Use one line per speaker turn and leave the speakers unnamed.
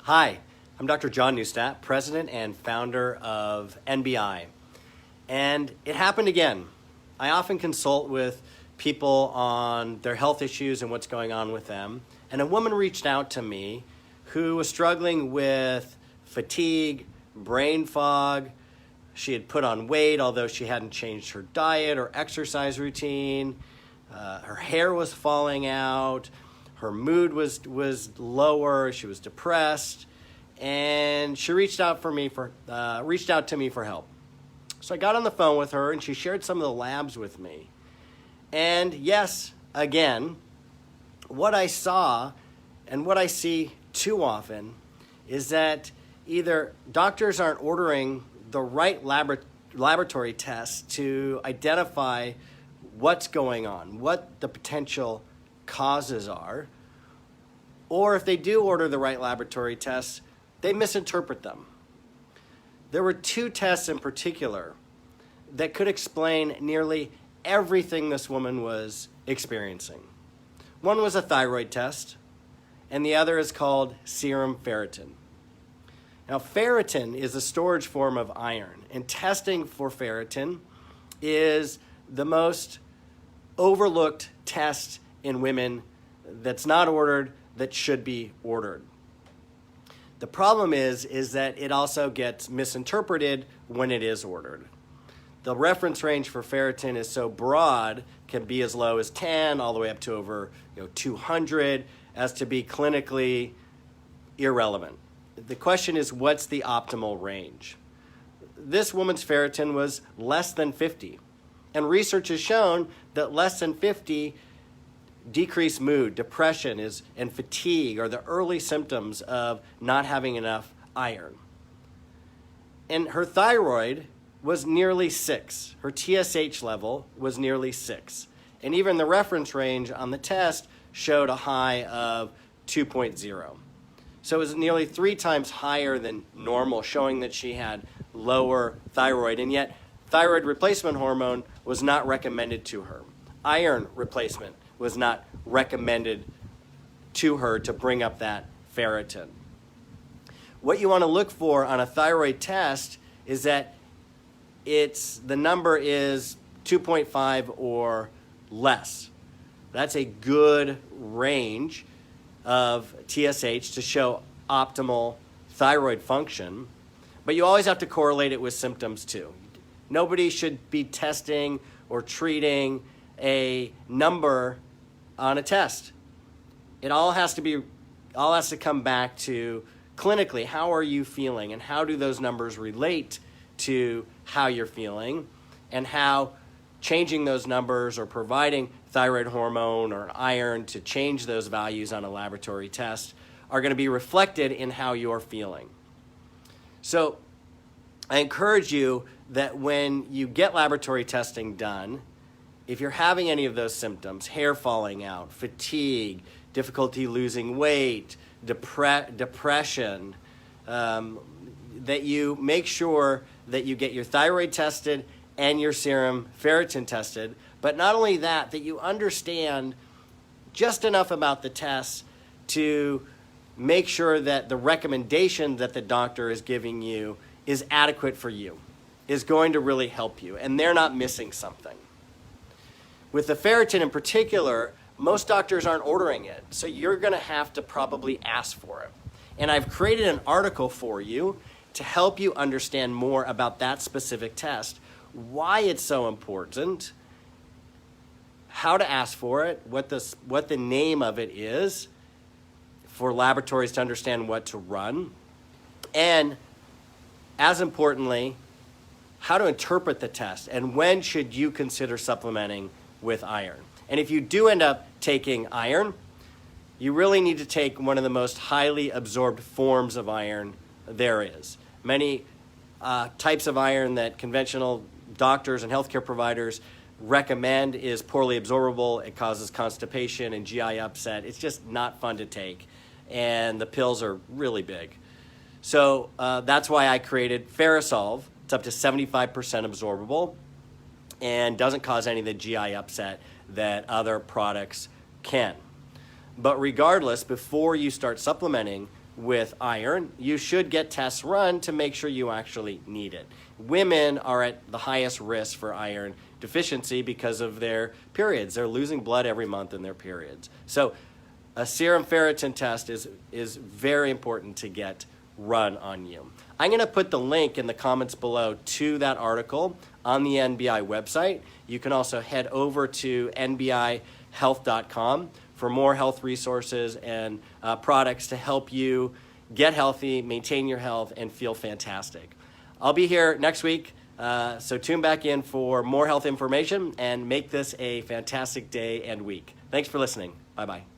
Hi, I'm Dr. John Neustadt, president and founder of NBI. And it happened again. I often consult with people on their health issues and what's going on with them. And a woman reached out to me who was struggling with fatigue, brain fog. She had put on weight, although she hadn't changed her diet or exercise routine. Her hair was falling out. Her mood was lower. She was depressed, and she reached out to me for help. So I got on the phone with her, and she shared some of the labs with me. And yes, again, what I saw and what I see too often is that either doctors aren't ordering the right laboratory tests to identify what's going on, what the potential causes are, or if they do order the right laboratory tests, they misinterpret them. There were two tests in particular that could explain nearly everything this woman was experiencing. One was a thyroid test, and the other is called serum ferritin. Now, ferritin is a storage form of iron, and testing for ferritin is the most overlooked test in women that's not ordered that should be ordered. The problem is that it also gets misinterpreted when it is ordered. The reference range for ferritin is so broad, can be as low as 10 all the way up to over 200 as to be clinically irrelevant. The question is, what's the optimal range? This woman's ferritin was less than 50. And research has shown that less than 50 decreased mood, depression and fatigue are the early symptoms of not having enough iron. And her thyroid was nearly 6. Her TSH level was nearly 6. And even the reference range on the test showed a high of 2.0. So it was nearly 3 times higher than normal, showing that she had lower thyroid. And yet, thyroid replacement hormone was not recommended to her. Iron replacement was not recommended to her to bring up that ferritin. What you want to look for on a thyroid test is that the number is 2.5 or less. That's a good range of TSH to show optimal thyroid function, but you always have to correlate it with symptoms too. Nobody should be testing or treating a number on a test. It all has to come back to clinically, how are you feeling, and how do those numbers relate to how you're feeling, and how changing those numbers or providing thyroid hormone or iron to change those values on a laboratory test are going to be reflected in how you're feeling. So I encourage you that when you get laboratory testing done, if you're having any of those symptoms, hair falling out, fatigue, difficulty losing weight, depression, that you make sure that you get your thyroid tested and your serum ferritin tested. But not only that you understand just enough about the tests to make sure that the recommendation that the doctor is giving you is adequate for you, is going to really help you, and they're not missing something. With the ferritin in particular, most doctors aren't ordering it, so you're going to have to probably ask for it. And I've created an article for you to help you understand more about that specific test, why it's so important, how to ask for it, what the name of it is for laboratories to understand what to run, and as importantly, how to interpret the test and when should you consider supplementing with iron. And if you do end up taking iron, you really need to take one of the most highly absorbed forms of iron there is. Many types of iron that conventional doctors and healthcare providers recommend is poorly absorbable. It causes constipation and GI upset. It's just not fun to take, and the pills are really big. So that's why I created Ferrisolv. It's up to 75% absorbable and doesn't cause any of the GI upset that other products can. But regardless, before you start supplementing with iron, you should get tests run to make sure you actually need it. Women are at the highest risk for iron deficiency because of their periods. They're losing blood every month in their periods. So a serum ferritin test is very important to get run on you. I'm going to put the link in the comments below to that article on the NBI website. You can also head over to nbihealth.com for more health resources and products to help you get healthy, maintain your health, and feel fantastic. I'll be here next week, so tune back in for more health information and make this a fantastic day and week. Thanks for listening. Bye-bye.